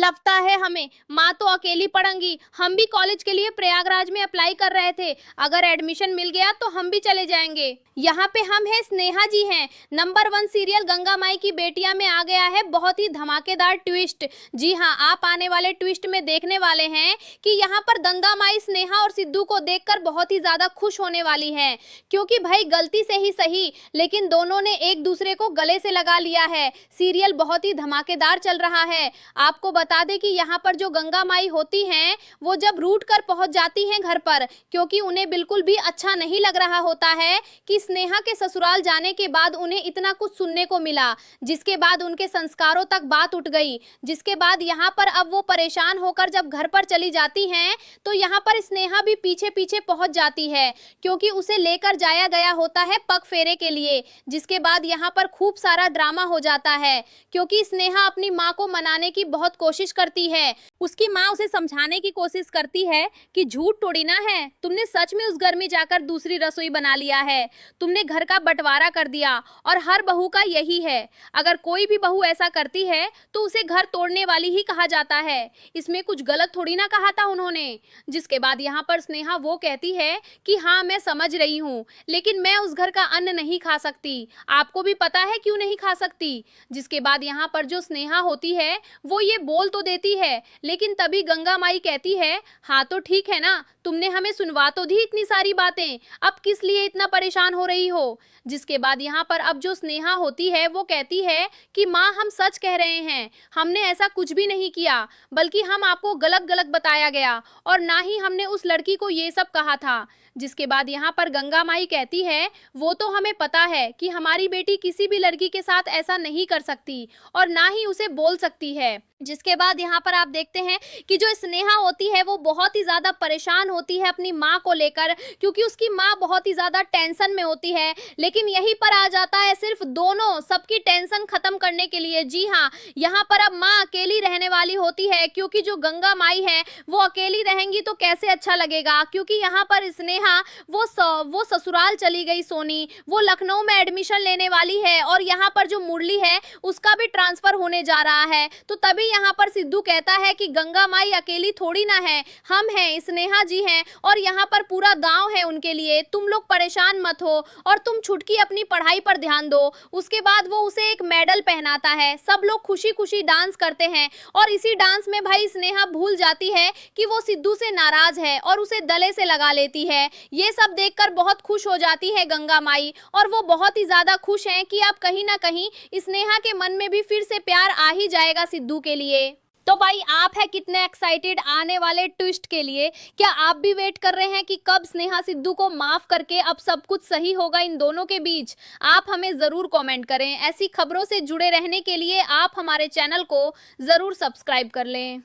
लगता है हमें माँ तो अकेली पढ़ेंगी। हम भी कॉलेज के लिए प्रयागराज में अप्लाई कर रहे थे, अगर एडमिशन मिल गया तो हम भी चले जाएंगे। यहाँ पे हम हैं, स्नेहा जी हैं। नंबर 1 सीरियल गंगा माई की बेटियां में आ गया है बहुत ही धमाकेदार ट्विस्ट। जी हाँ, आप आने वाले ट्विस्ट में देखने वाले हैं कि यहाँ पर गंगा माई स्नेहा और सिद्धू को देखकर बहुत ही ज्यादा खुश होने वाली है, क्योंकि भाई गलती से ही सही लेकिन दोनों ने एक दूसरे को गले से लगा लिया है। सीरियल बहुत ही धमाकेदार चल रहा है। आपको बता दें कि यहाँ पर जो गंगा माई होती हैं वो जब रूठ कर पहुंच जाती हैं घर पर, क्योंकि उन्हें बिल्कुल भी अच्छा नहीं लग रहा होता है कि स्नेहा के ससुराल जाने के बाद उन्हें इतना कुछ सुनने को मिला, जिसके बाद उनके संस्कारों तक बात उठ गई। जिसके बाद यहाँ पर अब वो परेशान होकर जब घर पर चली जाती हैं तो यहाँ पर स्नेहा भी पीछे पीछे पहुंच जाती है, क्योंकि उसे लेकर जाया गया होता है पग फेरे के लिए। जिसके बाद यहाँ पर खूब सारा ड्रामा हो जाता है, क्योंकि स्नेहा अपनी माँ को मनाने की बहुत कोशिश करती है। उसकी माँ उसे समझाने की कोशिश करती है कि झूठ थोड़ी ना है, तुमने सच में उस घर में जाकर दूसरी रसोई बना लिया है, तुमने घर का बंटवारा कर दिया और हर बहू का यही है, अगर कोई भी बहू ऐसा करती है तो उसे घर तोड़ने वाली ही कहा जाता है, इसमें कुछ गलत थोड़ी ना कहा था उन्होंने। जिसके बाद यहाँ पर स्नेहा वो कहती है कि हाँ मैं समझ रही हूँ, लेकिन मैं उस घर का अन्न नहीं खा सकती, आपको भी पता है क्यों नहीं खा सकती। जिसके बाद यहाँ पर जो स्नेहा होती है वो ये बोल तो देती है, लेकिन तभी गंगा माई कहती है हाँ तो ठीक है ना, तुमने हमें सुनवा तो दी इतनी सारी बातें, अब किस लिए इतना परेशान हो रही हो। जिसके बाद यहाँ पर अब जो स्नेहा होती है वो कहती है कि माँ हम सच कह रहे हैं, हमने ऐसा कुछ भी नहीं किया, बल्कि हम आपको गलत गलत बताया गया और ना ही हमने उस लड़की को ये सब कहा था। जिसके बाद यहाँ पर गंगा माई कहती है वो तो हमें पता है कि हमारी बेटी किसी भी लड़की के साथ ऐसा नहीं कर सकती और ना ही उसे बोल सकती है। जिसके बाद यहाँ पर आप देखते हैं कि जो स्नेहा होती है वो बहुत ही ज्यादा परेशान होती है अपनी माँ को लेकर, क्योंकि उसकी माँ बहुत ही ज्यादा टेंशन में होती है। लेकिन यहीं पर आ जाता है सिर्फ दोनों सबकी टेंशन खत्म करने के लिए। जी हाँ, यहाँ पर अब माँ अकेली रहने वाली होती है, क्योंकि जो गंगा माई है वो अकेली रहेंगी तो कैसे अच्छा लगेगा, क्योंकि यहाँ पर स्नेहा वो ससुराल चली गई सोनी, वो लखनऊ में एडमिशन लेने वाली है और यहाँ पर जो मुरली है उसका भी ट्रांसफर होने जा रहा है। तो तभी यहाँ पर सिद्धू कहता है कि गंगा माई अकेली थोड़ी ना है, हम हैं, स्नेहा जी हैं और यहाँ पर पूरा गांव है उनके लिए, तुम लोग परेशान मत हो और तुम छुटकी अपनी पढ़ाई पर ध्यान दो। उसके बाद वो उसे एक मेडल पहनाता है, सब लोग खुशी खुशी डांस करते हैं और इसी डांस में भाई स्नेहा भूल जाती है कि वो सिद्धू से नाराज है और उसे गले से लगा लेती है। ये सब देखकर बहुत खुश हो जाती है गंगा माई और वो बहुत ही ज्यादा खुश हैं कि अब कहीं ना कहीं स्नेहा के मन में भी फिर से प्यार आ ही जाएगा सिद्धू के लिए। तो भाई आप है कितने एक्साइटेड आने वाले ट्विस्ट के लिए? क्या आप भी वेट कर रहे हैं कि कब स्नेहा सिद्धू को माफ करके अब सब कुछ सही होगा इन दोनों के बीच? आप हमें जरूर कमेंट करें। ऐसी खबरों से जुड़े रहने के लिए आप हमारे चैनल को जरूर सब्सक्राइब कर लें।